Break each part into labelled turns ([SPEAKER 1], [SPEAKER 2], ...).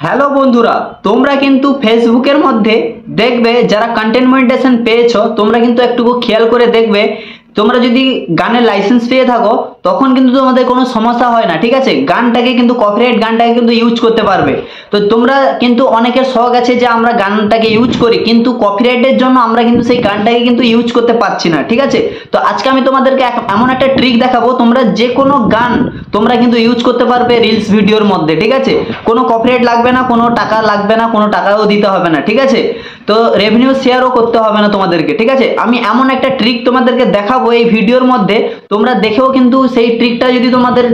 [SPEAKER 1] Hello বন্ধুরা, তোমরা কিন্তু ফেসবুকের মধ্যে দেখবে যারা কন্টেন্ট মনিটাইজেশন পেয়েছো তোমরা কিন্তু একটু খেয়াল করে দেখবে। তোমরা যদি গানের লাইসেন্স পেয়ে থাকো তখন কিন্তু তোমাদের কোনো সমস্যা হয় না, ঠিক আছে। গানটাকে কিন্তু কপিরাইট গানটাকে কিন্তু ইউজ করতে পারবে। তো তোমরা কিন্তু অনেকের শখ আছে যে আমরা গানটাকে ইউজ করি, কিন্তু কপিরাইটের জন্য আমরা কিন্তু সেই গানটাকে কিন্তু ইউজ করতে পারছি না, ঠিক আছে। তো আজকে আমি তোমাদেরকে এমন একটা ট্রিক দেখাবো, তোমরা যে কোনো গান তোমরা কিন্তু ইউজ করতে পারবে রিলস ভিডিওর মধ্যে, ঠিক আছে। কোনো কপিরাইট লাগবে না, কোনো টাকা লাগবে না, কোনো টাকাও দিতে হবে না, ঠিক আছে। তো রেভিনিউ শেয়ারও করতে হবে না তোমাদেরকে, ঠিক আছে। আমি এমন একটা ট্রিক তোমাদেরকে দেখাবো এই ভিডিওর মধ্যে, তোমরা দেখেও কিন্তু সেই ট্রিকটা যদি তোমাদের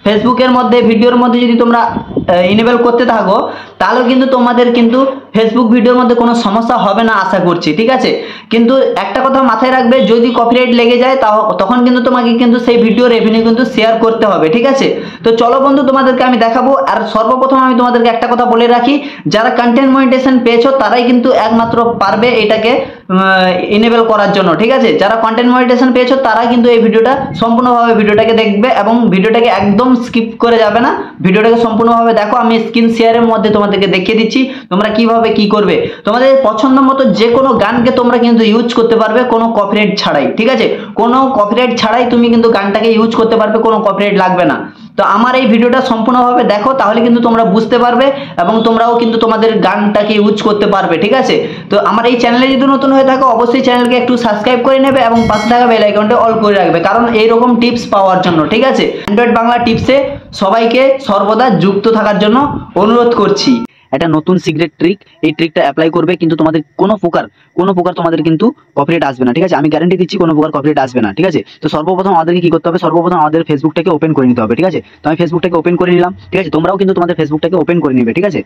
[SPEAKER 1] ফেসবুকের মধ্যে ভিডিওর মধ্যে যদি তোমরা ইনেবল করতে থাকো তাহলে কিন্তু তোমাদের কিন্তু ফেসবুক ভিডিওর মধ্যে কোনো সমস্যা হবে না আশা করছি, ঠিক আছে। কিন্তু একটা কথা মাথায় রাখবে, যদি কপিরাইট লেগে যায় তখন কিন্তু তোমাকে কিন্তু সেই ভিডিও রেভিনিউ কিন্তু শেয়ার করতে হবে, ঠিক আছে। তো চলো বন্ধু, তোমাদেরকে আমি দেখাবো। আর সর্বপ্রথম আমি তোমাদেরকে একটা কথা বলে রাখি, যারা কন্টেন্ট মনিটাইজেশন পেয়েছো তারাই কিন্তু একমাত্র পারবে এটাকে ইনেবল করার জন্য, ঠিক আছে। যারা কন্টেন্ট মনিটাইজেশন পেয়েছো তারা কিন্তু এই ভিডিওটা সম্পূর্ণভাবে ভিডিওটাকে দেখবে এবং ভিডিওটাকে একদম স্কিপ করে যাবে না, ভিডিওটাকে সম্পূর্ণভাবে দেখো। আমি স্ক্রিন শেয়ারের মধ্যে তোমাদেরকে দেখিয়ে দিচ্ছি তোমরা কিভাবে কি করবে। তোমাদের পছন্দ মতো যে কোনো গানকে তোমরা কিন্তু ইউজ করতে পারবে কোনো কপিরাইট ছাড়াই, ঠিক আছে। কোনো কপিরাইট ছাড়াই তুমি কিন্তু গানটাকে ইউজ করতে পারবে, কোনো কপিরাইট লাগবে না। তো আমার এই ভিডিওটা সম্পূর্ণভাবে দেখো, তাহলে কিন্তু তোমরা বুঝতে পারবে এবং তোমরাও কিন্তু তোমাদের গানটাকে ইউজ করতে পারবে, ঠিক আছে। তো আমার এই চ্যানেলে যদি নতুন হয়ে থাকো অবশ্যই চ্যানেলকে একটু সাবস্ক্রাইব করে নেবে এবং পাশে থাকা বেল আইকনটা অল করে রাখবে, কারণ এইরকম টিপস পাওয়ার জন্য, ঠিক আছে। অ্যান্ড্রয়েড বাংলা টিপসে সবাইকে সর্বদা যুক্ত থাকার জন্য অনুরোধ করছি। একটা নতুন সিক্রেট ট্রিক, এই ট্রিকটা অ্যাপ্লাই করবে কিন্তু তোমাদের কোনো প্রকার তোমাদের কিন্তু কপিরাইট আসবে না, ঠিক আছে। আমি গ্যারান্টি দিচ্ছি কোনো প্রকার কপিরাইট আসবে না, ঠিক আছে। তো সর্বপ্রথম আমাদেরকে কি করতে হবে, সর্বপ্রথম আমাদের ফেসবুকটাকে ওপেন করে নিতে হবে, ঠিক আছে। তো আমি ফেসবুকটাকে ওপেন করে নিলাম, ঠিক আছে। তোমরাও কিন্তু তোমাদের ফেসবুকটাকে ওপেন করে নিবে, ঠিক আছে।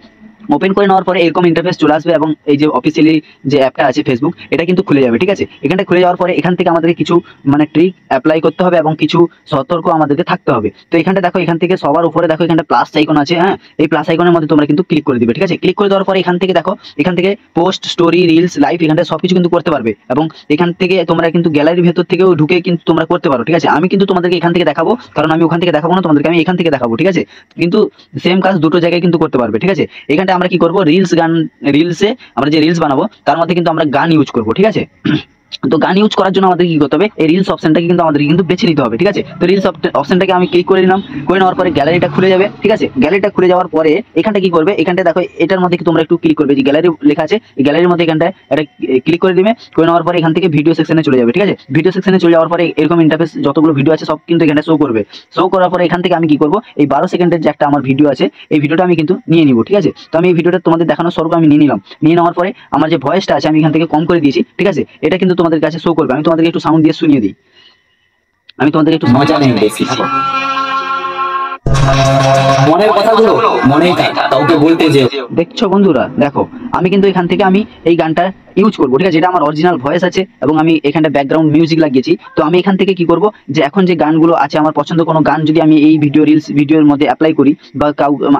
[SPEAKER 1] ওপেন করে নেওয়ার পরে এরকম ইন্টারফেস চলে আসবে এবং এই যে অফিসিয়ালি যে অ্যাপটা আছে ফেসবুক, এটা কিন্তু খুলে যাবে, ঠিক আছে। এখানটা খুলে যাওয়ার পরে এখান থেকে আমাদেরকে কিছু ট্রিক অ্যাপ্লাই করতে হবে এবং কিছু সতর্ক আমাদেরকে থাকতে হবে। তো এখানটা দেখো, এখান থেকে সবার উপরে দেখো এখানটা প্লাস আইকন আছে, হ্যাঁ। এই প্লাস আইকনের মধ্যে তোমরা কিন্তু ক্লিক করে দিবে, ঠিক আছে। ক্লিক করে দেওয়ার পরে এখান থেকে দেখো, এখান থেকে পোস্ট, স্টোরি, রিলস, লাইভ এখানটা সবকিছু কিন্তু করতে পারবে এবং এখান থেকে তোমরা কিন্তু গ্যালারির ভেতর থেকেও ঢুকে কিন্তু তোমরা করতে পারো, ঠিক আছে। আমি কিন্তু তোমাদেরকে এখান থেকে দেখাবো, কারণ আমি ওখান থেকে দেখাবো না তোমাদেরকে, আমি এখান থেকে দেখাবো, ঠিক আছে। কিন্তু সেম কাজ দুটো জায়গায় কিন্তু করতে পারবে, ঠিক আছে। এখানটা আমরা কি করবো, রিলসে আমরা যে রিলস বানাবো তার মধ্যে কিন্তু আমরা গান ইউজ করবো, ঠিক আছে। তো গান ইউজ করার জন্য আমাদের কি করতে হবে, এই রিলস অপশনটাকে কিন্তু আমাদের কিন্তু বেছে নিতে হবে, ঠিক আছে। তো রিলস অপশনটাকে আমি ক্লিক করে নিলাম, করে নেওয়ার পরে গ্যালারিটা খুলে যাবে, ঠিক আছে। গ্যালারিটা খুলে যাওয়ার পরে এখানটা কি করবে, এখানটা দেখো এটার মধ্যে কি তোমরা একটু ক্লিক করবে, যে গ্যালারি লেখা আছে এই গ্যালারির মধ্যে এখানটা এটা ক্লিক করে দিবে। করে নেওয়ার পরে এখান থেকে ভিডিও সেকশনে চলে যাবে, ঠিক আছে। ভিডিও সেকশনে চলে যাওয়ার পরে এরকম ইন্টারফেস যতগুলো ভিডিও আছে সব কিন্তু এখানে শো করবে। শো করার পরে এখান থেকে আমি কি করবো, এই 12 সেকেন্ডের যে একটা আমার ভিডিও আছে এই ভিডিওটা আমি কিন্তু নিয়ে নিব, ঠিক আছে। তো আমি এই ভিডিওটা তোমাদের দেখানোর স্বরূপ আমি নিয়ে নিলাম। নিয়ে নেওয়ার পরে আমার যে ভয়েসটা আছে আমি এখান থেকে কম করে দিয়েছি, ঠিক আছে। এটা কিন্তু তোমাদের কাছে শো করবে। আমি তোমাদেরকে একটু সাউন্ড দিয়ে শুনিয়ে দিই, আমি তোমাদেরকে একটু মজা নেই দেখো।
[SPEAKER 2] মনের কথাগুলো মনেই কাউকে বলতে যেও।
[SPEAKER 1] দেখছো বন্ধুরা, দেখো আমি কিন্তু এখান থেকে আমি এই গানটা ইউজ করবো, ঠিক আছে। এটা আমার অরিজিনাল ভয়েস আছে এবং আমি এখানটা ব্যাকগ্রাউন্ড মিউজিক লাগিয়েছি। তো আমি এখান থেকে কি করব, যে এখন যে গানগুলো আছে আমার পছন্দ কোনো গান যদি আমি এই রিলস ভিডিওর মধ্যে অ্যাপ্লাই করি, বা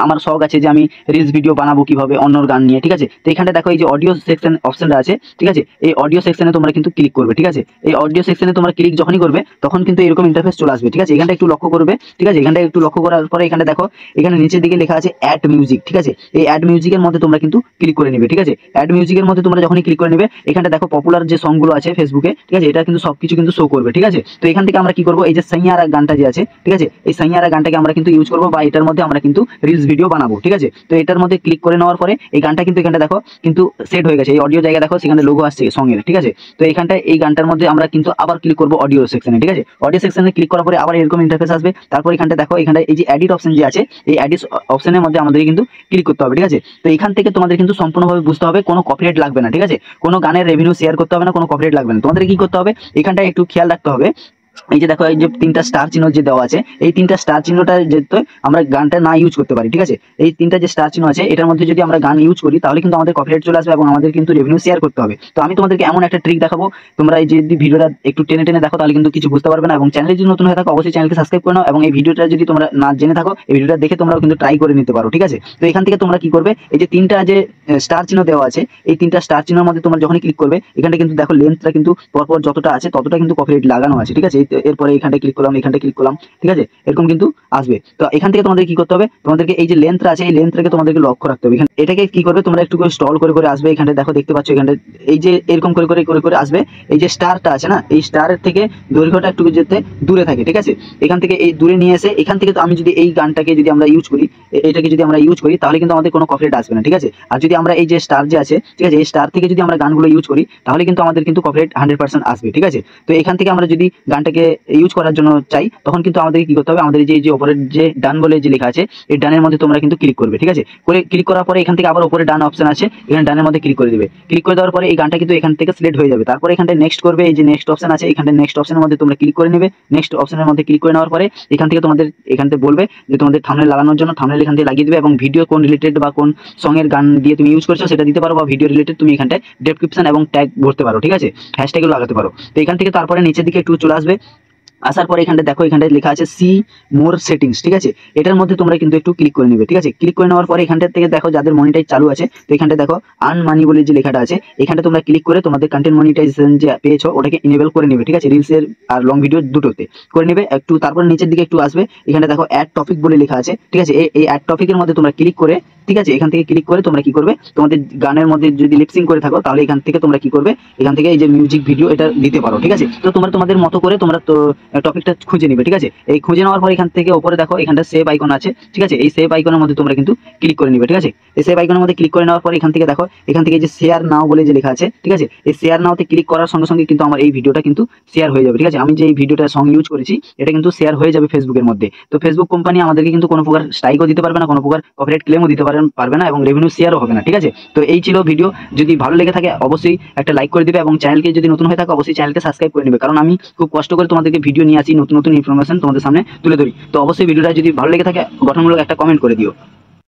[SPEAKER 1] আমার শখ আছে যে আমি রিলস ভিডিও বানাবো কিভাবে অন্যর গান নিয়ে, ঠিক আছে। তো এখানটা দেখো এই যে অডিও সেকশন অপশনটা আছে, ঠিক আছে। এই অডিও সেকশনে তোমরা কিন্তু ক্লিক করবে, ঠিক আছে। এই অডিও সেকশনে তোমরা ক্লিক যখনই করবে তখন কিন্তু এরকম ইন্টারফেস চলে আসবে, ঠিক আছে। এখানটা একটু লক্ষ্য করবে, ঠিক আছে। এখানটা একটু লক্ষ্য করার পরে এখানে দেখো এখানে নিচের দিকে লেখা আছে অ্যাড মিউজিক, ঠিক আছে। এই অ্যাড মিউজিকের মধ্যে তোমরা কিন্তু ক্লিক করে নেবে, ঠিক আছে। অ্যাড মিউজিকের মধ্যে তোমরা যখনই ক্লিক করে নেবে এখানটা দেখো পপুলার যে সংগুলো আছে ফেসবুকে, ঠিক আছে, এটা কিন্তু সবকিছু কিন্তু শো করবে, ঠিক আছে। তো এখান থেকে আমরা কি করবো, এই যে সাইয়ারা গানটা যে আছে, ঠিক আছে, এই সাইয়ারা গানটাকে আমরা কিন্তু ইউজ করবো বা এটার মধ্যে আমরা কিন্তু রিলস ভিডিও বানাবো, ঠিক আছে। তো এটার মধ্যে ক্লিক করে নেওয়ার পরে এই গানটা কিন্তু এখানটা দেখো কিন্তু সেট হয়ে গেছে। এই অডিও জায়গা দেখো সেখানে লোগো আসছে সঙ্গের, ঠিক আছে। তো এখানটা এই গানটার মধ্যে আমরা কিন্তু আবার ক্লিক করবো অডিও সেকশনে, ঠিক আছে। অডিও সেকশনে ক্লিক করার পরে আবার এরকম ইন্টারফেস আসবে। তারপর এখানটা দেখো এখানটা এই যে এডিট অপশন যে আছে এই এডিট অপশনের মধ্যে আমাদের কিন্তু ক্লিক করতে হবে, ঠিক আছে। তো এখান থেকে তোমাদের কিন্তু সম্পূর্ণভাবে বুঝতে হবে কোনো কপিরাইট লাগবে না, ঠিক আছে। কোনো গানের রেভিনিউ শেয়ার করতে হবে না, কোনো কপিরাইট লাগবে না। তোমাদের কি করতে হবে, এখানটা একটু খেয়াল রাখতে হবে। এই যে দেখো এই যে 3টা স্টার চিহ্ন যে দেওয়া আছে, এই 3টা স্টার চিহ্নটা যেতে আমরা গানটা না ইউজ করতে পারি, ঠিক আছে। এই 3টা যে স্টার চিহ্ন আছে এটার মধ্যে যদি আমরা গান ইউজ করি তাহলে কিন্তু আমাদের কপিরাইট চলে আসবে এবং আমাদের কিন্তু রেভিনিউ শেয়ার করতে হবে। তো আমি তোমাদেরকে এমন একটা ট্রিক দেখাবো, তোমরা এই যদি ভিডিওটা একটু টেনে টেনে দেখো তাহলে কিন্তু কিছু বুঝতে পারবে না। এবং চ্যানেলে যদি নতুন হয়ে থাকো অবশ্যই চ্যানেলকে সাবস্ক্রাইব করে নাও এবং এই ভিডিওটা যদি তোমরা না জেনে থাকো এই ভিডিওটা দেখে তোমরাও কিন্তু ট্রাই করে নিতে পারো, ঠিক আছে। তো এখান থেকে তোমরা কি করবে, এই যে 3টা যে স্টার চিহ্ন দেওয়া আছে এই 3টা স্টার চিহ্নের মধ্যে তোমরা যখনই ক্লিক করবে এখানটা কিন্তু দেখো লেন্থটা কিন্তু পরপর যতটা আছে ততটা কিন্তু কপিরাইট লাগানো আছে, ঠিক আছে।
[SPEAKER 3] এরপরে এখানটা ক্লিক করলাম, এখানটা ক্লিক করলাম, ঠিক আছে, এরকম কিন্তু আসবে। তো এখান থেকে তোমাদের কি করতে হবে, তোমাদেরকে এই যে লেন্থটা আছে এই লেন্থটাকে তোমাদেরকে লক্ষ্য রাখতে হবে। এটাকে কি করবে তোমরা একটু করে স্টল করে করে আসবে, এখানটা দেখো দেখতে পাচ্ছ এখানটা এই যে এরকম করে করে করে করে আসবে। এই যে স্টারটা আছে না, এই স্টারের থেকে দৈর্ঘ্যটা একটু যেতে দূরে থাকে, ঠিক আছে, এখান থেকে এই দূরে নিয়ে এসে এখান থেকে তো আমি যদি এই গানটাকে যদি আমরা ইউজ করি, এটাকে যদি আমরা ইউজ করি তাহলে কিন্তু আমাদের কোনো কপিরাইট আসবে না, ঠিক আছে। আর যদি আমরা এই যে স্টার যে আছে, ঠিক আছে, এই স্টার থেকে যদি আমরা গানগুলো ইউজ করি তাহলে কিন্তু আমাদের কিন্তু কপিরাইট 100% আসবে, ঠিক আছে। তো এখান থেকে আমরা যদি গানটাকে ইউজ করার জন্য চাই তখন কিন্তু আমাদের কি করতে হবে, আমাদের এই যে উপরের যে ডান বলে যে লেখা আছে এই ডানের মধ্যে তোমরা কিন্তু ক্লিক করবে, ঠিক আছে। করে ক্লিক করার পরে এখান থেকে আবার উপরে ডান অপশন আছে, এখানে ডানের মধ্যে ক্লিক করে দিবে। ক্লিক করে দেওয়ার পরে এই গানটা কিন্তু এখান থেকে সিলেক্ট হয়ে যাবে। তারপরে এখানটা নেক্সট করবে, এই যে নেক্সট অপশন আছে এখানটা নেক্সট অপশনের মধ্যে তোমরা ক্লিক করে নেবে। নেক্সট অপশনের মধ্যে ক্লিক করে নেওয়ার পরে এখান থেকে তোমাদের এখান থেকে বলবে যে তোমাদের থাম্বনেল লাগানোর জন্য থাম্বনেল এখান থেকে লাগিয়ে দিবে, এবং ভিডিও কোন রিলেটেড বা কোন সং এর গান দিয়ে তুমি ইউজ করছো সেটা দিতে পারো, বা ভিডিও রিলেটেড তুমি এখানটায় ডেসক্রিপশন এবং ট্যাগ ভরতে পারো, ঠিক আছে, হ্যাশট্যাগও লাগাতে পারো। তো এখান থেকে তারপরে নিচের দিকে একটু চলে আসবে, আসার পরে এখানটা দেখো এখানটায় লেখা আছে সি মোর সেটিংস, ঠিক আছে, এটার মধ্যে তোমরা কিন্তু একটু ক্লিক করে নেবে, ঠিক আছে। ক্লিক করে নেওয়ার পরে এখানটা থেকে দেখো যাদের মনিটাইজ চালু আছে, তো এখানটা দেখো আর্ন মানি বলে যে লেখাটা আছে এখানটা তোমরা ক্লিক করে তোমাদের কন্টেন্ট মনিটাইজেশন যে পেয়েছো ওটাকে ইনেবল করে নেবে, ঠিক আছে, রিলসের আর লং ভিডিও দুটোতে করে নেবে। একটু তারপর নিচের দিকে একটু আসবে, এখানে দেখো অ্যাড টপিক বলে লেখা আছে, ঠিক আছে, এই অ্যাড টপিকের মধ্যে তোমরা ক্লিক করে, ঠিক আছে, এখান থেকে ক্লিক করে তোমরা কি করবে, তোমাদের গানের মধ্যে যদি লিপসিং করে থাকো তাহলে এখান থেকে তোমরা কি করবে, এখান থেকে এই যে মিউজিক ভিডিও এটা দিতে পারো, ঠিক আছে। তো তোমরা তোমাদের মতো করে তোমরা তো টপিকটা খুঁজে নিবে, ঠিক আছে। এই খুঁজে নেওয়ার পর এখান থেকে উপরে দেখো এখানটা সেভ আইকন আছে, ঠিক আছে, এই সেভ আইকনের মধ্যে তোমরা কিন্তু ক্লিক করে নিবে, ঠিক আছে। এই সেভ আইকনের মধ্যে ক্লিক করে নেওয়ার পর এখান থেকে দেখো এখান থেকে যে শেয়ার নাও বলে যে লেখা আছে, ঠিক আছে, এই শেয়ার নাওতে ক্লিক করার সঙ্গে সঙ্গে কিন্তু আমার এই ভিডিওটা কিন্তু শেয়ার হয়ে যাবে, ঠিক আছে। আমি যে এই ভিডিওটা সং ইউজ করেছি এটা কিন্তু শেয়ার হয়ে যাবে ফেসবুকের মধ্যে। তো ফেসবুক কোম্পানি আমাদেরকে কিন্তু কোনো প্রকার স্ট্রাইকও দিতে পারবে না, কোনো প্রকার কপিরাইট ক্লেমও দিতে পারবে না, এবং রেভিনিউ শেয়ারও হবে না, ঠিক আছে। তো এই ছিল ভিডিও, যদি ভালো লেগে থাকে অবশ্যই একটা লাইক করে দিবে, এবং চ্যানেলকে যদি নতুন হয়ে থাকে অবশ্যই চ্যানেলকে সাবস্ক্রাইব করে নেবে, কারণ আমি খুব কষ্ট করে তোমাদেরকে ভিডিও নিয়ে আসি, নতুন নতুন ইনফরমেশন তোমাদের সামনে তুলে ধরি। তো অবশ্যই ভিডিওটা যদি ভালো লেগে থাকে গঠনমূলক একটা কমেন্ট করে দিও।